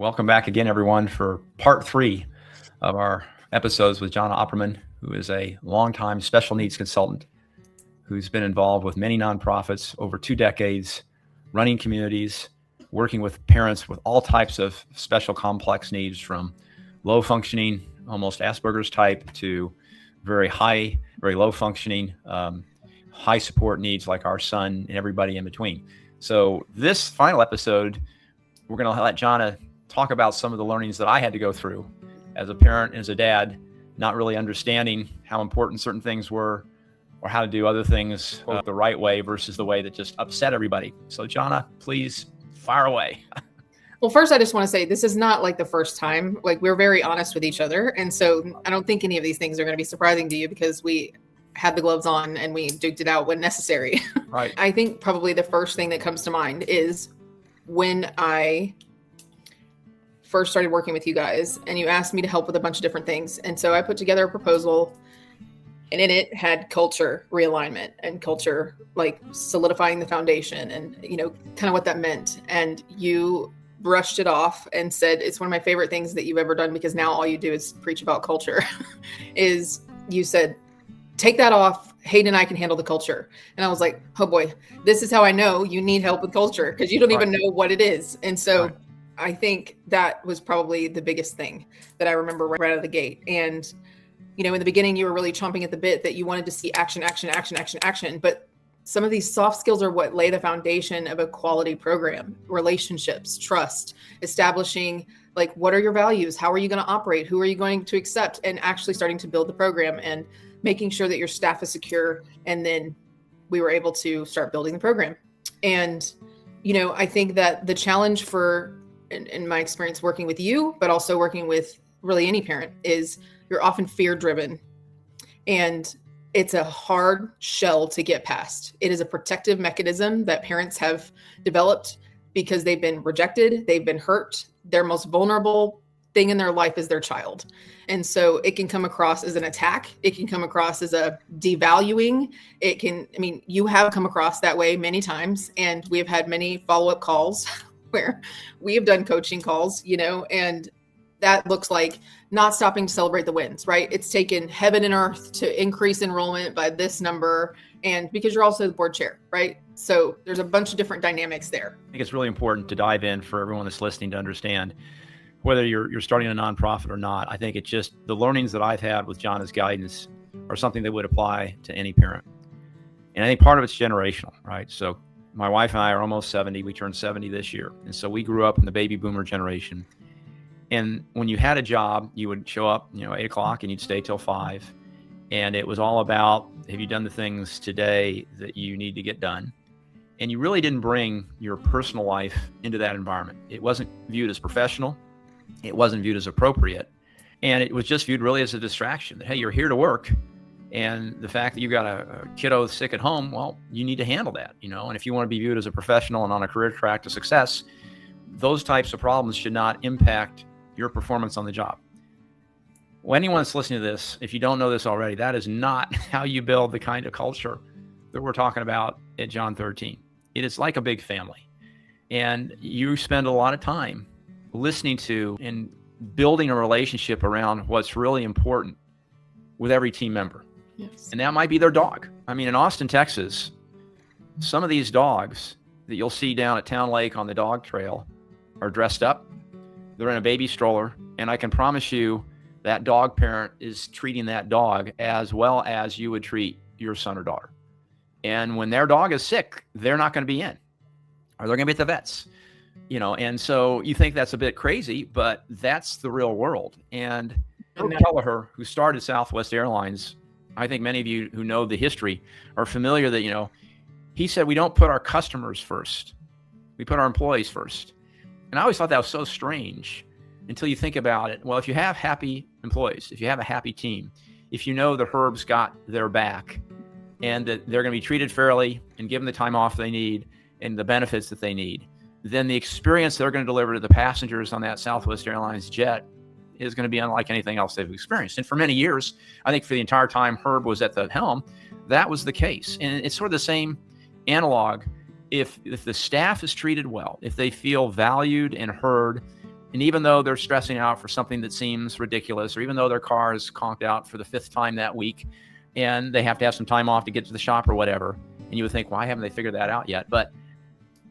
Welcome back again, everyone, for part 3 of our episodes with Johnna Oppermann, who is a longtime special needs consultant who's been involved with many nonprofits over 2 decades, running communities, working with parents with all types of special complex needs, from low functioning, almost Asperger's type, to very high, very low functioning, high support needs like our son and everybody in between. So this final episode, we're going to let Johnna talk about some of the learnings that I had to go through as a parent and as a dad, not really understanding how important certain things were or how to do other things the right way versus the way that just upset everybody. So Johnna, please fire away. Well, first, I just want to say this is not like the first time. Like, we're very honest with each other. And so I don't think any of these things are going to be surprising to you because we had the gloves on and we duked it out when necessary. Right. I think probably the first thing that comes to mind is when I first started working with you guys and you asked me to help with a bunch of different things. And so I put together a proposal, and in it had culture realignment and culture, like solidifying the foundation and, kind of what that meant. And you brushed it off and said, it's one of my favorite things that you've ever done, because now all you do is preach about culture. Is you said, take that off. Hayden and I can handle the culture. And I was like, oh boy, this is how I know you need help with culture, because you don't even know what it is. And so I think that was probably the biggest thing that I remember right out of the gate. And, in the beginning, you were really chomping at the bit that you wanted to see action, action, action, action, action. But some of these soft skills are what lay the foundation of a quality program: relationships, trust, establishing, like, what are your values? How are you going to operate? Who are you going to accept? And actually starting to build the program and making sure that your staff is secure. And then we were able to start building the program. And, I think that the challenge in my experience working with you, but also working with really any parent, is you're often fear driven. And it's a hard shell to get past. It is a protective mechanism that parents have developed because they've been rejected, they've been hurt. Their most vulnerable thing in their life is their child. And so it can come across as an attack. It can come across as a devaluing. You have come across that way many times. And we have had many follow-up calls where we have done coaching calls, and that looks like not stopping to celebrate the wins, right? It's taken heaven and earth to increase enrollment by this number. And because you're also the board chair, right? So there's a bunch of different dynamics there. I think it's really important to dive in for everyone that's listening to understand whether you're starting a nonprofit or not. I think it's just the learnings that I've had with Johnna's guidance are something that would apply to any parent. And I think part of it's generational, right? So my wife and I are almost 70. We turned 70 this year. And so we grew up in the baby boomer generation. And when you had a job, you would show up, 8 o'clock and you'd stay till 5. And it was all about, have you done the things today that you need to get done? And you really didn't bring your personal life into that environment. It wasn't viewed as professional. It wasn't viewed as appropriate. And it was just viewed really as a distraction. That, hey, you're here to work. And the fact that you got a kiddo sick at home, well, you need to handle that, And if you want to be viewed as a professional and on a career track to success, those types of problems should not impact your performance on the job. Well, anyone that's listening to this, if you don't know this already, that is not how you build the kind of culture that we're talking about at John 13. It is like a big family. And you spend a lot of time listening to and building a relationship around what's really important with every team member. Yes. And that might be their dog. In Austin, Texas, some of these dogs that you'll see down at Town Lake on the dog trail are dressed up. They're in a baby stroller. And I can promise you that dog parent is treating that dog as well as you would treat your son or daughter. And when their dog is sick, they're not going to be in, or they're going to be at the vets, and so you think that's a bit crazy, but that's the real world. And Herb Kelleher, who started Southwest Airlines, I think many of you who know the history are familiar that, he said, we don't put our customers first. We put our employees first. And I always thought that was so strange until you think about it. Well, if you have happy employees, if you have a happy team, if you know the Herb's got their back and that they're going to be treated fairly and given the time off they need and the benefits that they need, then the experience they're going to deliver to the passengers on that Southwest Airlines jet is going to be unlike anything else they've experienced. And for many years, I think for the entire time Herb was at the helm, that was the case. And it's sort of the same analog. If the staff is treated well, if they feel valued and heard, And even though they're stressing out for something that seems ridiculous, or even though their car is conked out for the 5th time that week and they have to have some time off to get to the shop or whatever, and you would think, why haven't they figured that out yet? But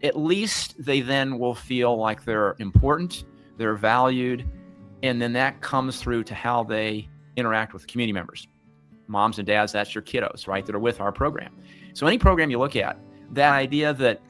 at least they then will feel like they're important, they're valued, and then that comes through to how they interact with community members. Moms and dads, that's your kiddos, right, that are with our program. So any program you look at, that idea that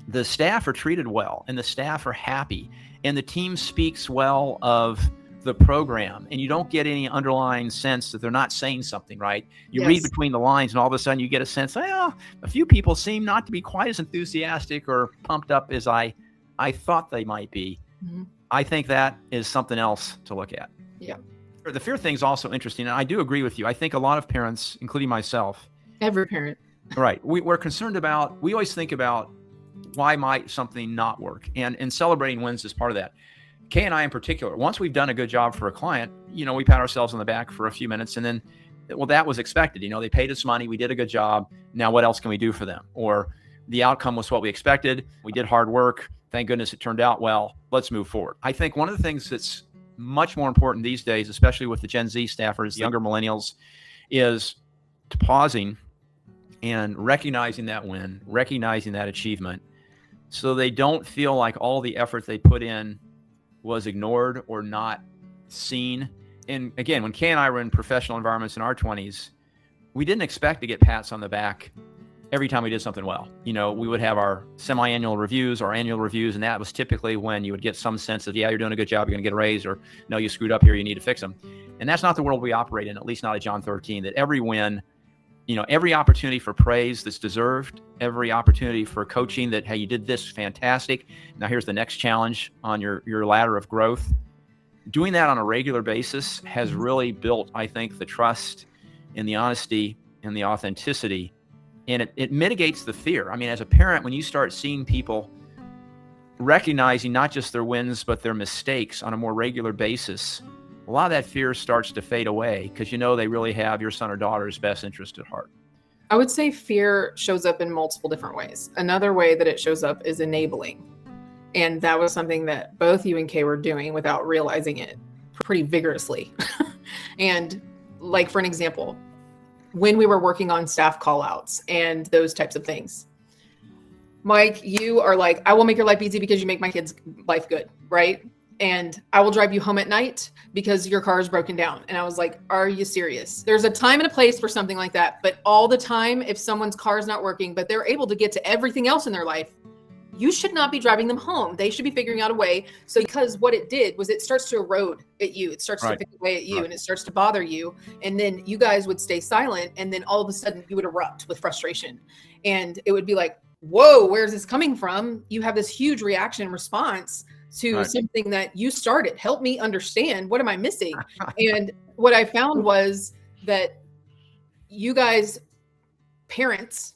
the staff are treated well and the staff are happy and the team speaks well of the program, and you don't get any underlying sense that they're not saying something, right? You read between the lines and all of a sudden you get a sense, well, a few people seem not to be quite as enthusiastic or pumped up as I thought they might be. Mm-hmm. I think that is something else to look at. Yeah. The fear thing is also interesting, and I do agree with you. I think a lot of parents, including myself, every parent, right, we're concerned about, we always think about why might something not work, and celebrating wins is part of that. Kay and I in particular, once we've done a good job for a client, we pat ourselves on the back for a few minutes, and then, well, that was expected. They paid us money, we did a good job. Now what else can we do for them? Or the outcome was what we expected. We did hard work. Thank goodness it turned out well. Let's move forward. I think one of the things that's much more important these days, especially with the Gen Z staffers, younger millennials, is to pausing and recognizing that win, recognizing that achievement, so they don't feel like all the effort they put in was ignored or not seen. And again, when Kay and I were in professional environments in our 20s, we didn't expect to get pats on the back every time we did something well. We would have our semi-annual reviews, our annual reviews, and that was typically when you would get some sense of, yeah, you're doing a good job, you're going to get a raise, or no, you screwed up here, you need to fix them. And that's not the world we operate in, at least not at John 13, that every win, every opportunity for praise that's deserved, every opportunity for coaching that, hey, you did this fantastic, now here's the next challenge on your ladder of growth. Doing that on a regular basis has really built, I think, the trust and the honesty and the authenticity. And it mitigates the fear. I mean, as a parent, when you start seeing people recognizing not just their wins, but their mistakes on a more regular basis, a lot of that fear starts to fade away because they really have your son or daughter's best interest at heart. I would say fear shows up in multiple different ways. Another way that it shows up is enabling. And that was something that both you and Kay were doing without realizing it pretty vigorously. And like, for an example, when we were working on staff call-outs and those types of things, Mike, you are like, I will make your life easy because you make my kids' life good, right? And I will drive you home at night because your car is broken down. And I was like, are you serious? There's a time and a place for something like that. But all the time, if someone's car is not working, but they're able to get to everything else in their life, you should not be driving them home. They should be figuring out a way. So because what it did was it starts to erode at you. It starts to pick away at you and it starts to bother you. And then you guys would stay silent. And then all of a sudden you would erupt with frustration. And it would be like, whoa, where's this coming from? You have this huge reaction and response to something that you started. Help me understand. What am I missing? And what I found was that you guys, parents,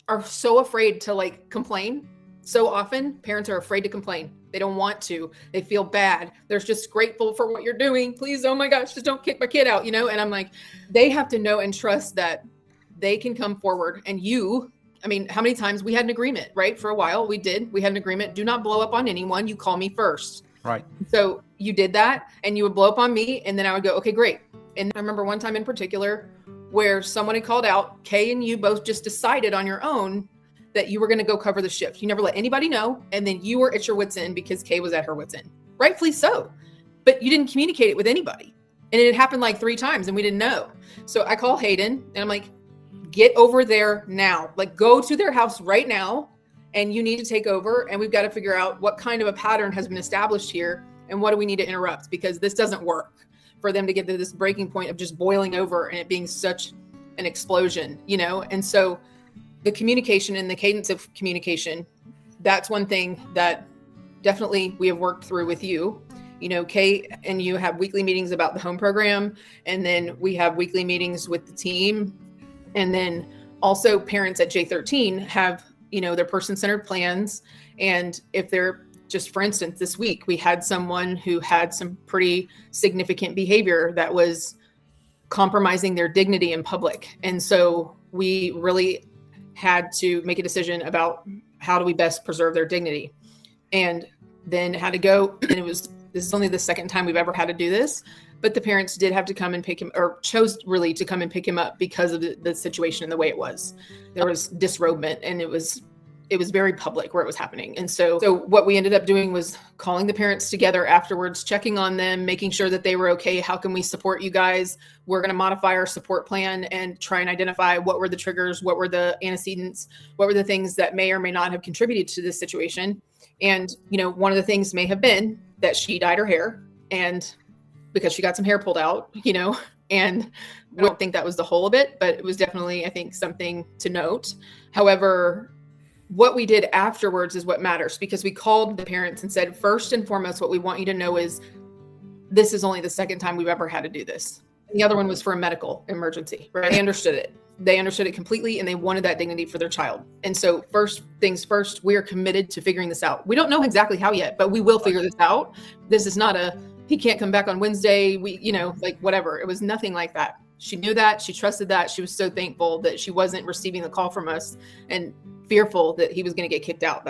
are so afraid to complain. So often parents are afraid to complain. They don't want to. They feel bad. They're just grateful for what you're doing. Please, oh my gosh, just don't kick my kid out, And I'm like, they have to know and trust that they can come forward. And how many times we had an agreement, right? For a while we had an agreement. Do not blow up on anyone. You call me first. Right. So you did that and you would blow up on me. And then I would go, okay, great. And I remember one time in particular where someone had called out, Kay and you both just decided on your own that you were going to go cover the shift. You never let anybody know. And then you were at your wit's end because Kay was at her wit's end. Rightfully so. But you didn't communicate it with anybody. And it happened 3 times and we didn't know. So I call Hayden and I'm like, get over there now. Go to their house right now. And you need to take over. And we've got to figure out what kind of a pattern has been established here. And what do we need to interrupt? Because this doesn't work for them to get to this breaking point of just boiling over and it being such an explosion, And so the communication and the cadence of communication, that's one thing that definitely we have worked through with you. Kay and you have weekly meetings about the home program, and then we have weekly meetings with the team. And then also parents at J13 have, their person-centered plans. And if they're just, for instance, this week, we had someone who had some pretty significant behavior that was compromising their dignity in public. And so we really had to make a decision about how do we best preserve their dignity, and then had to go. And it was this is only the second time we've ever had to do this. But the parents did have to come and pick him, or chose really to come and pick him up because of the situation and the way it was. There was disrobement, and it was very public where it was happening. And so what we ended up doing was calling the parents together afterwards, checking on them, making sure that they were okay. How can we support you guys? We're going to modify our support plan and try and identify what were the triggers, what were the antecedents, what were the things that may or may not have contributed to this situation. And, one of the things may have been that she dyed her hair, and because she got some hair pulled out, and we don't think that was the whole of it, but it was definitely, I think, something to note. However, what we did afterwards is what matters, because we called the parents and said, first and foremost, what we want you to know is this is only the second time we've ever had to do this. And the other one was for a medical emergency, right? They understood it. They understood it completely, and they wanted that dignity for their child. And so first things first, we are committed to figuring this out. We don't know exactly how yet, but we will figure this out. This is not he can't come back on Wednesday. Whatever. It was nothing like that. She knew that. She trusted that. She was so thankful that she wasn't receiving the call from us and fearful that he was going to get kicked out.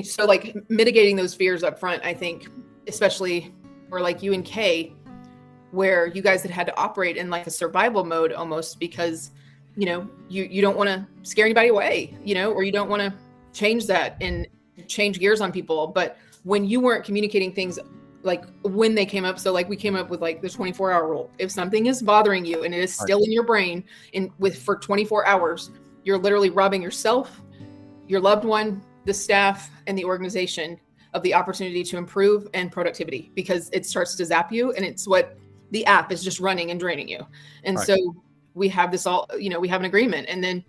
So mitigating those fears up front, I think, especially for like you and Kay, where you guys had to operate in like a survival mode almost, because, you don't want to scare anybody away, or you don't want to change that and change gears on people. But when you weren't communicating things, like when they came up, so like we came up with like the 24-hour rule. If something is bothering you and it is still in your brain for 24 hours, you're literally robbing yourself, your loved one, the staff, and the organization of the opportunity to improve and productivity, because it starts to zap you, and it's what the app is just running and draining you. And so we have this all, we have an agreement, and then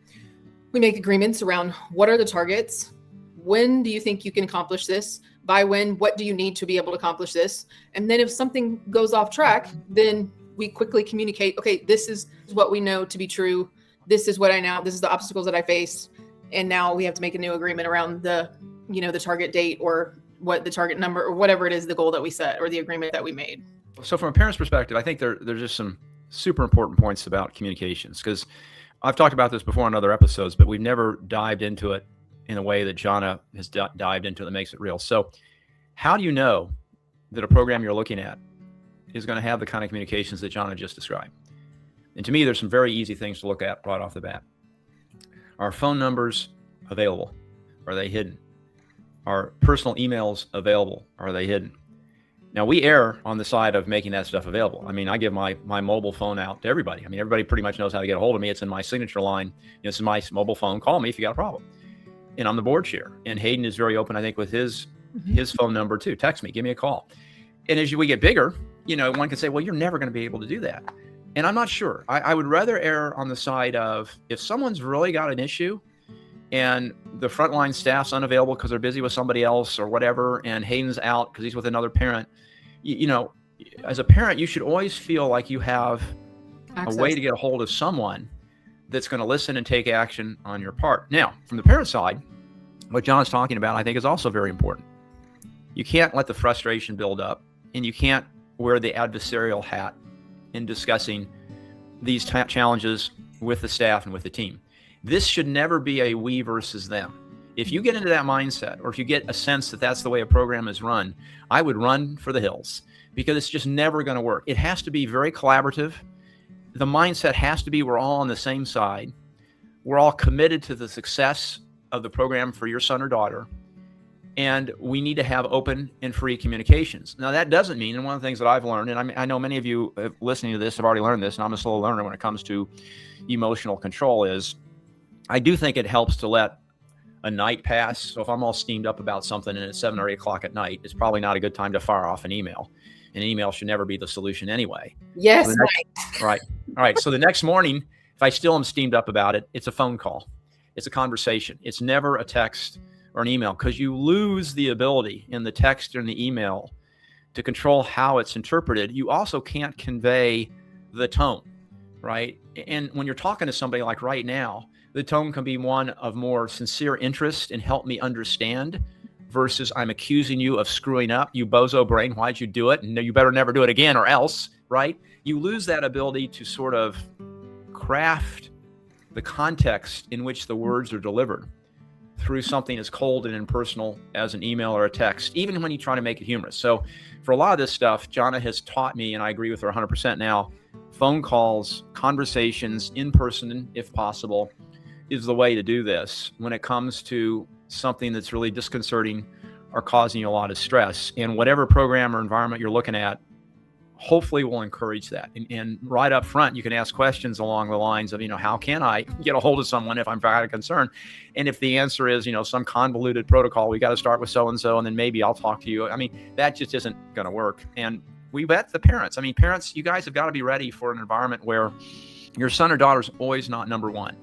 we make agreements around what are the targets? When do you think you can accomplish this? By when? What do you need to be able to accomplish this? And then if something goes off track, then we quickly communicate, okay, this is what we know to be true. This is what I know. This is the obstacles that I face. And now we have to make a new agreement around the target date, or what the target number, or whatever it is, the goal that we set, or the agreement that we made. So from a parent's perspective, I think there's just some super important points about communications, because I've talked about this before on other episodes, but we've never dived into it in a way that Johnna has dived into that makes it real. So how do you know that a program you're looking at is going to have the kind of communications that Johnna just described? And to me, there's some very easy things to look at right off the bat. Are phone numbers available? Are they hidden? Are personal emails available? Are they hidden? Now, we err on the side of making that stuff available. I mean, I give my mobile phone out to everybody. I mean, everybody pretty much knows how to get a hold of me. It's in my signature line. This is my mobile phone. Call me if you got a problem. And I'm the board chair. And Hayden is very open, I think, with his phone number too. Text me, give me a call. And as we get bigger, one can say, well, you're never going to be able to do that. And I'm not sure. I would rather err on the side of, if someone's really got an issue and the frontline staff's unavailable because they're busy with somebody else or whatever, and Hayden's out because he's with another parent, as a parent, you should always feel like you have access, a way to get a hold of someone that's going to listen and take action on your part. Now, from the parent side, what John's talking about, I think, is also very important. You can't let the frustration build up, and you can't wear the adversarial hat in discussing these challenges with the staff and with the team. This should never be a we versus them. If you get into that mindset, or if you get a sense that that's the way a program is run, I would run for the hills, because it's just never going to work. It has to be very collaborative. The mindset has to be, we're all on the same side. We're all committed to the success of the program for your son or daughter. And we need to have open and free communications. Now, that doesn't mean, and one of the things that I've learned, and I know many of you listening to this have already learned this, and I'm a slow learner when it comes to emotional control, is I do think it helps to let a night pass. So if I'm all steamed up about something and it's 7 or 8 o'clock at night, it's probably not a good time to fire off an email. An email should never be the solution anyway. Yes. So right. All right. So the next morning, if I still am steamed up about it, it's a phone call. It's a conversation. It's never a text or an email, because you lose the ability in the text or in the email to control how it's interpreted. You also can't convey the tone, right? And when you're talking to somebody like right now, the tone can be one of more sincere interest and help me understand, versus I'm accusing you of screwing up. You bozo brain, why'd you do it? And you better never do it again or else, right? You lose that ability to sort of craft the context in which the words are delivered through something as cold and impersonal as an email or a text, even when you try to make it humorous. So for a lot of this stuff, Johnna has taught me, and I agree with her 100% now, phone calls, conversations, in person, if possible, is the way to do this when it comes to something that's really disconcerting or causing you a lot of stress. And whatever program or environment you're looking at, hopefully will encourage that. And right up front, you can ask questions along the lines of, how can I get a hold of someone if I'm very concerned? And if the answer is, some convoluted protocol, we got to start with so-and-so, and then maybe I'll talk to you. That just isn't going to work. And we bet the parents, parents, you guys have got to be ready for an environment where your son or daughter's always not number one.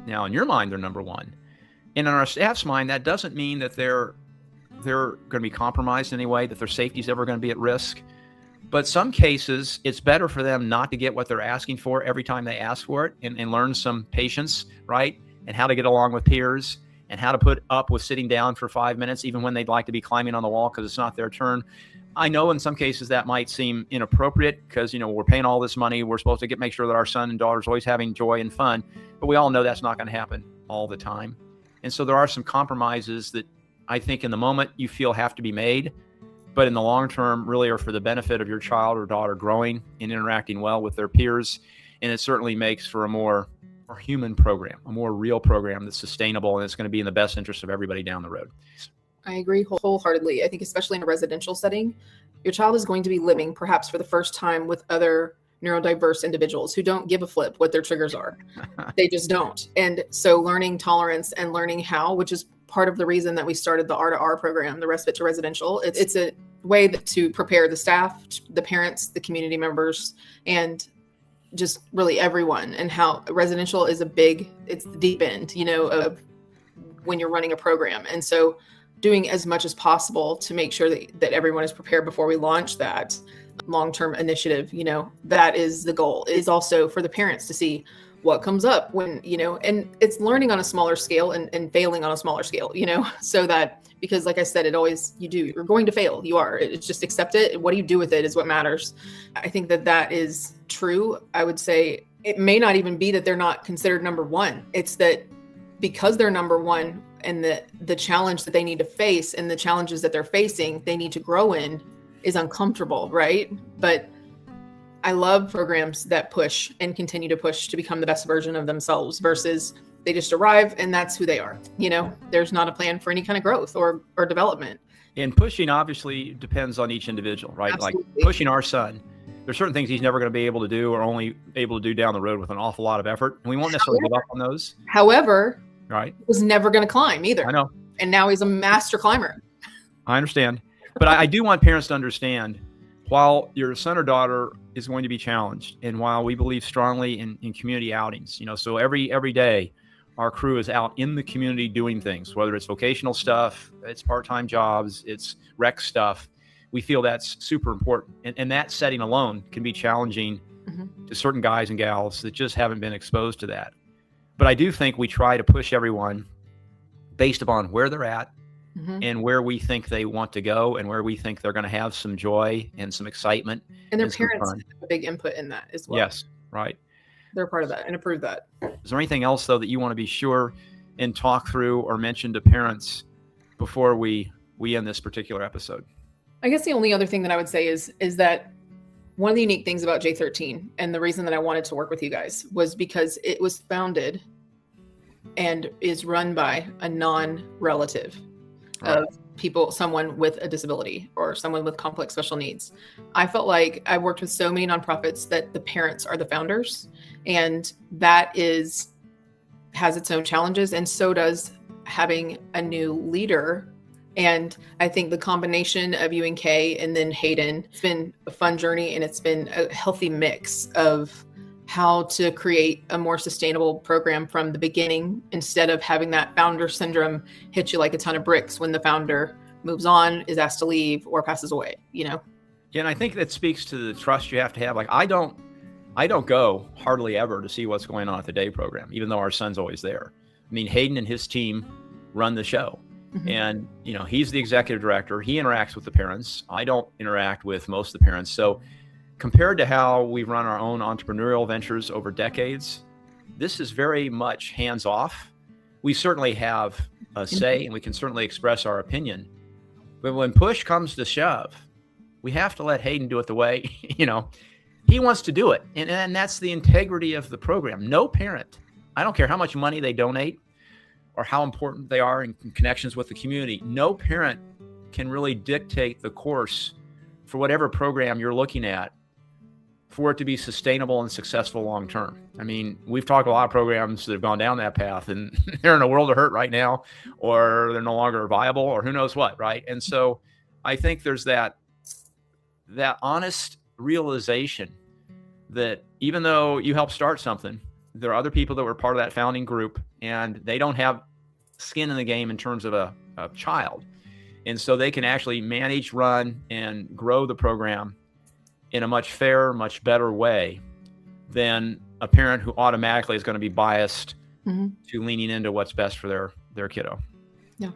Now, in your mind, they're number one. And in our staff's mind, that doesn't mean that they're going to be compromised in any way, that their safety is ever going to be at risk. But some cases, it's better for them not to get what they're asking for every time they ask for it, and learn some patience, right? And how to get along with peers, and how to put up with sitting down for 5 minutes, even when they'd like to be climbing on the wall because it's not their turn. I know in some cases that might seem inappropriate because, we're paying all this money. We're supposed to make sure that our son and daughter is always having joy and fun. But we all know that's not going to happen all the time. And so there are some compromises that I think in the moment you feel have to be made, but in the long term really are for the benefit of your child or daughter growing and interacting well with their peers. And it certainly makes for a more human program, a more real program that's sustainable, and it's going to be in the best interest of everybody down the road. I agree wholeheartedly. I think especially in a residential setting, your child is going to be living perhaps for the first time with other neurodiverse individuals who don't give a flip what their triggers are. They just don't. And so learning tolerance and learning how, which is part of the reason that we started the R2R program, the Respite to Residential. It's a way to prepare the staff, the parents, the community members, and just really everyone, and how residential is it's the deep end, of when you're running a program. And so doing as much as possible to make sure that everyone is prepared before we launch that long-term initiative, that is the goal. It is also for the parents to see what comes up when, and it's learning on a smaller scale and failing on a smaller scale, so that, because like I said, you're going to fail. It's just accept it. What do you do with it is what matters. I think that is true. I would say it may not even be that they're not considered number one. It's that because they're number one, and the challenge that they need to face and the challenges that they're facing, they need to grow in, is uncomfortable, right? But I love programs that push and continue to push to become the best version of themselves versus they just arrive and that's who they are. There's not a plan for any kind of growth or development. And pushing obviously depends on each individual, right? Absolutely. Like pushing our son, there's certain things he's never going to be able to do or only able to do down the road with an awful lot of effort. And we won't necessarily give up on those. However, right? He was never going to climb either. I know. And now he's a master climber. I understand. But I do want parents to understand, while your son or daughter is going to be challenged, and while we believe strongly in community outings, so every day our crew is out in the community doing things, whether it's vocational stuff, it's part-time jobs, it's rec stuff. We feel that's super important. And that setting alone can be challenging to certain guys and gals that just haven't been exposed to that. But I do think we try to push everyone based upon where they're at and where we think they want to go and where we think they're going to have some joy and some excitement. And their parents have a big input in that as well. Yes, right. They're part of that and approve that. Is there anything else, though, that you want to be sure and talk through or mention to parents before we end this particular episode? I guess the only other thing that I would say is that one of the unique things about J13 and the reason that I wanted to work with you guys was because it was founded and is run by a non-relative of someone with a disability or someone with complex special needs. I felt like I worked with so many nonprofits that the parents are the founders, and that has its own challenges, and so does having a new leader. And I think the combination of you and Kay and then Hayden, it's been a fun journey, and it's been a healthy mix of how to create a more sustainable program from the beginning, instead of having that founder syndrome hit you like a ton of bricks when the founder moves on, is asked to leave, or passes away, Yeah, and I think that speaks to the trust you have to have. Like I don't go hardly ever to see what's going on at the day program, even though our son's always there. I mean, Hayden and his team run the show. And, he's the executive director. He interacts with the parents. I don't interact with most of the parents. So compared to how we've run our own entrepreneurial ventures over decades, this is very much hands off. we certainly have a say and we can certainly express our opinion. But when push comes to shove, we have to let Hayden do it the way, he wants to do it. And that's the integrity of the program. No parent, I don't care how much money they donate or how important they are in connections with the community, no parent can really dictate the course for whatever program you're looking at for it to be sustainable and successful long term. I mean, we've talked a lot of programs that have gone down that path and they're in a world of hurt right now, or they're no longer viable, or who knows what, right? And so I think there's that honest realization that even though you helped start something, there are other people that were part of that founding group and they don't have skin in the game in terms of a child. And so they can actually manage, run, and grow the program in a much fairer, much better way than a parent who automatically is going to be biased to leaning into what's best for their kiddo. Yeah.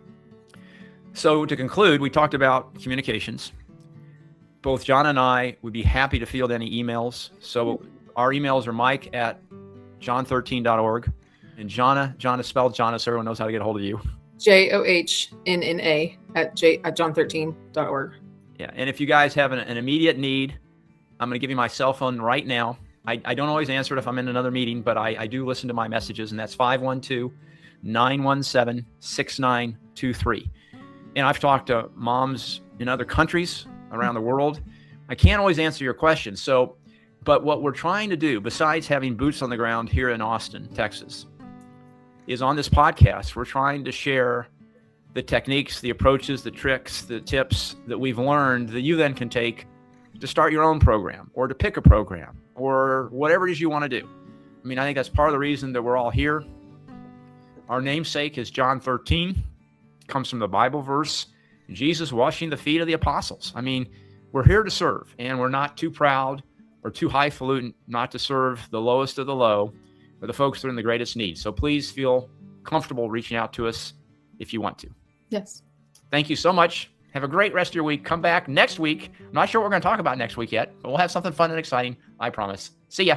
So to conclude, we talked about communications. Both John and I would be happy to field any emails. So our emails are mike@john13.org. And Johnna spelled Johnna, so everyone knows how to get a hold of you. JOHNNA at john13.org. Yeah. And if you guys have an immediate need, I'm going to give you my cell phone right now. I don't always answer it if I'm in another meeting, but I do listen to my messages, and that's 512-917-6923. And I've talked to moms in other countries around the world. I can't always answer your questions. But what we're trying to do, besides having boots on the ground here in Austin, Texas, is on this podcast, we're trying to share the techniques, the approaches, the tricks, the tips that we've learned that you then can take to start your own program or to pick a program or whatever it is you want to do. I mean, I think that's part of the reason that we're all here. Our namesake is John 13. It comes from the Bible verse, Jesus washing the feet of the apostles. I mean, we're here to serve, and we're not too proud or too highfalutin not to serve the lowest of the low or the folks that are in the greatest need. So please feel comfortable reaching out to us if you want to. Yes. Thank you so much. Have a great rest of your week. Come back next week. I'm not sure what we're going to talk about next week yet, but we'll have something fun and exciting. I promise. See ya.